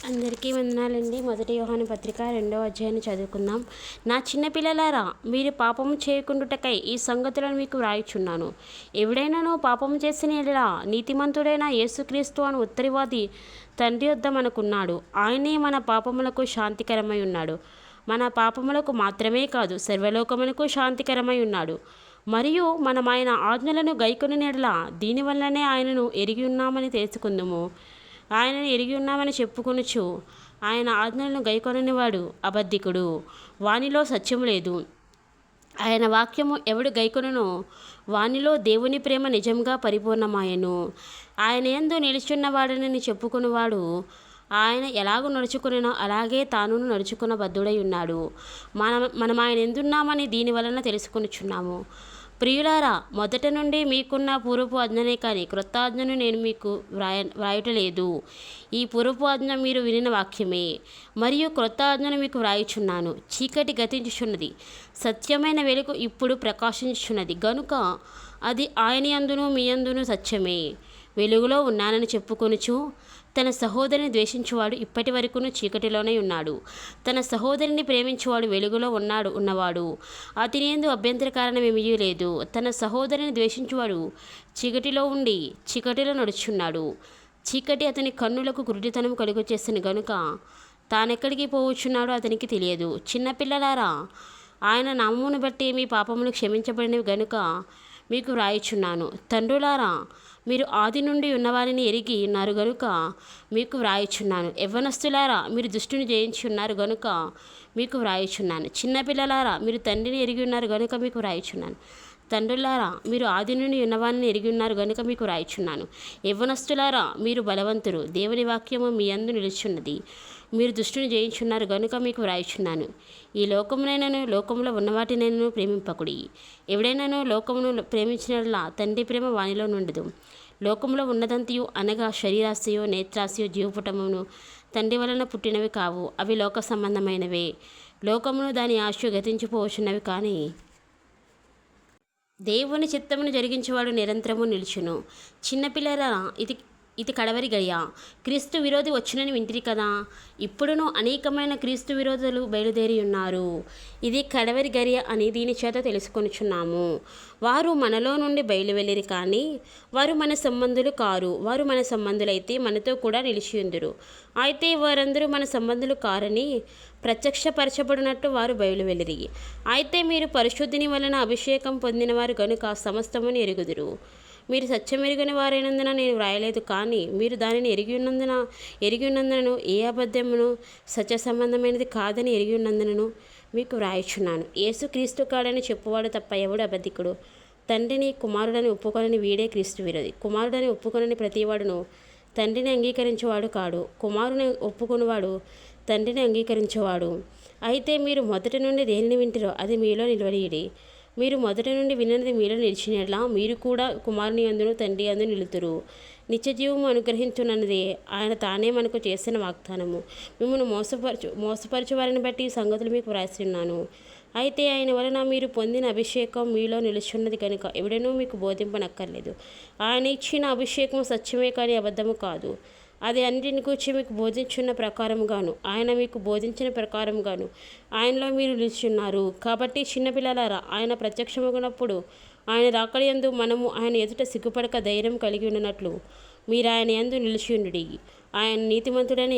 అందరికీ వందనాలండి. మొదటి యోహాను పత్రిక 2వ అధ్యాయాన్ని చదువుకుందాం. నా చిన్న పిల్లలారా, మీరు పాపము చేయకుండుటకై ఈ సంగతులను మీకు వ్రాయుచున్నాను. ఎవడైనాను పాపము చేసిన యెడల నీతిమంతుడైన యేసుక్రీస్తు అను ఉత్తరవాది తండ్రి యొద్ద మనకున్నాడు. ఆయనే మన పాపములకు శాంతికరమై ఉన్నాడు. మన పాపములకు మాత్రమే కాదు, సర్వలోకమునకు శాంతికరమై ఉన్నాడు. మరియు మనం ఆయన ఆజ్ఞలను గైకొనిన యెడల దీనివల్లనే ఆయనను ఎరిగి ఉన్నామని తెలుసుకుందుము. ఆయనను ఎరిగి ఉన్నామని చెప్పుకొనుచు ఆయన ఆజ్ఞలను గైకొననివాడు అబద్ధికుడు, వానిలో సత్యము లేదు. ఆయన వాక్యము ఎవడు గైకొనునో వానిలో దేవుని ప్రేమ నిజంగా పరిపూర్ణమాయెను. ఆయన యందు నిలిచున్నవాడనని చెప్పుకునేవాడు ఆయన ఎలాగూ నడుచుకునో అలాగే తానును నడుచుకున్న బద్ధుడై ఉన్నాడు. మనం ఆయన ఎందున్నామని దీని వలన తెలుసుకొనుచున్నాము. ప్రియులారా, మొదట నుండి మీకున్న పూర్వపు ఆజ్ఞనే కానీ క్రొత్త ఆజ్ఞను నేను మీకు వ్రాయటలేదు. ఈ పూర్వపు ఆజ్ఞ మీరు వినిన వాక్యమే, మరియు క్రొత్త ఆజ్ఞను మీకు వ్రాయుచున్నాను. చీకటి గతించుచున్నది, సత్యమైన వెలుగు ఇప్పుడు ప్రకాశించుచున్నది గనుక అది ఆయన యందును మీ యందును సత్యమే. వెలుగులో ఉన్నానని చెప్పుకొనుచు తన సహోదరిని ద్వేషించువాడు ఇప్పటి వరకును చీకటిలోనే ఉన్నాడు. తన సహోదరిని ప్రేమించువాడు వెలుగులో ఉన్నవాడు. అతని యందు అభ్యంతరకారణమేమీ లేదు. తన సహోదరిని ద్వేషించువాడు చీకటిలో ఉండి చీకటిలో నడుచున్నాడు. చీకటి అతని కన్నులకు కురుడితనం కలుగచేసిన గనుక తానెక్కడికి పోవచ్చున్నాడో అతనికి తెలియదు. చిన్నపిల్లలారా, ఆయన నామమును బట్టి మీ పాపములు క్షమించబడినవి గనుక మీకు వ్రాయుచున్నాను. తండ్రులారా, మీరు ఆది నుండి ఉన్నవారిని ఎరిగి ఉన్నారు గనుక మీకు వ్రాయుచున్నాను. యవ్వనస్తులారా, మీరు దుష్టుని జయించి ఉన్నారు గనుక మీకు వ్రాయుచున్నాను. చిన్నపిల్లలారా, మీరు తండ్రిని ఎరిగి ఉన్నారు గనుక మీకు వ్రాయుచున్నాను. తండ్రులారా, మీరు ఆది నుండి ఉన్నవారిని ఎరిగి ఉన్నారు గనుక మీకు వ్రాయుచున్నాను. యవ్వనస్తులారా, మీరు బలవంతులు, దేవుని వాక్యము మీ యందు నిలుచున్నది. మీరు దుష్టుని జయించున్నారు గనుక మీకు వ్రాయుచున్నాను. ఈ లోకమునైనను లోకములో ఉన్నవాటినైనను ప్రేమింపకుడి. ఎవడైనాను లోకమును ప్రేమించినట్లా తండ్రి ప్రేమ వానిలో నుండదు. లోకములో ఉన్నదంతయు అనగా శరీరాశయో నేత్రాశయో జీవపుటమును తండ్రి వలన పుట్టినవి కావు. అవి లోక సంబంధమైనవే. లోకమును దాని ఆశ గతించిపోవచ్చున్నవి కానీ దేవుని చిత్తమును జరిగించేవాడు నిరంతరము నిలుచును. చిన్నపిల్లరా, ఇది కడవరి గడియ. క్రీస్తు విరోధి వచ్చునని వింటిరి కదా. ఇప్పుడును అనేకమైన క్రీస్తు విరోధులు బయలుదేరి ఉన్నారు. ఇది కడవరి గడియ అని దీని చేత తెలుసుకొనుచున్నాము. వారు మనలో నుండి బయలువెళ్ళిరి కానీ వారు మన సంబంధులు కారు. వారు మన సంబంధులైతే మనతో కూడా నిలిచియుందురు. అయితే వారందరూ మన సంబంధులు కారని ప్రత్యక్షపరచబడినట్టు వారు బయలువెళ్ళిరి. అయితే మీరు పరిశుద్ధిని వలన అభిషేకం పొందినవారు గనుక సమస్తమును ఎరుగుదురు. మీరు సత్యమెరుగని వారైనందున నేను వ్రాయలేదు, కానీ మీరు దానిని ఎరిగి ఉన్నందునను ఏ అబద్ధమును సత్య సంబంధమైనది కాదని ఎరిగి ఉన్నందునను మీకు వ్రాయుచున్నాను. యేసు క్రీస్తు కాడని చెప్పువాడు తప్ప ఎవడు అబద్ధికుడు. తండ్రిని కుమారుడని ఒప్పుకొనని వీడే క్రీస్తు విరోధి. కుమారుడని ఒప్పుకొనని ప్రతివాడును తండ్రిని అంగీకరించేవాడు కాడు. కుమారుని ఒప్పుకొనివాడు తండ్రిని అంగీకరించేవాడు. అయితే మీరు మొదటి నుండి దేనిని వింటిరో అది మీలో నిలవనీయుడి. మీరు మొదటి నుండి విన్నది మీలో నిలిచినట్లా మీరు కూడా కుమారుని యందును తండ్రి యందు నిలుతురు. నిత్యజీవము అనుగ్రహించున్నదే ఆయన తానే మనకు చేసిన వాగ్దానము. మిమ్మల్ని మోసపరచు వారిని బట్టి ఈ సంగతులు మీకు వ్రాసిన్నాను. అయితే ఆయన వలన మీరు పొందిన అభిషేకం మీలో నిలుచున్నది కనుక ఎవడనూ మీకు బోధింపనక్కర్లేదు. ఆయన ఇచ్చిన అభిషేకం సత్యమే కానీ అబద్ధము కాదు. అది అన్నిటిని కూర్చి మీకు బోధించున్న ప్రకారముగాను ఆయన మీకు బోధించిన ప్రకారముగాను ఆయనలో మీరు నిలుచున్నారు. కాబట్టి చిన్నపిల్లలారా, ఆయన ప్రత్యక్షమగునప్పుడు ఆయన రాకడ యందు మనము ఆయన ఎదుట సిగ్గుపడక ధైర్యం కలిగి ఉన్నట్లు మీరు ఆయన యందు నిలిచియుండుడి. ఆయన నీతిమంతుడని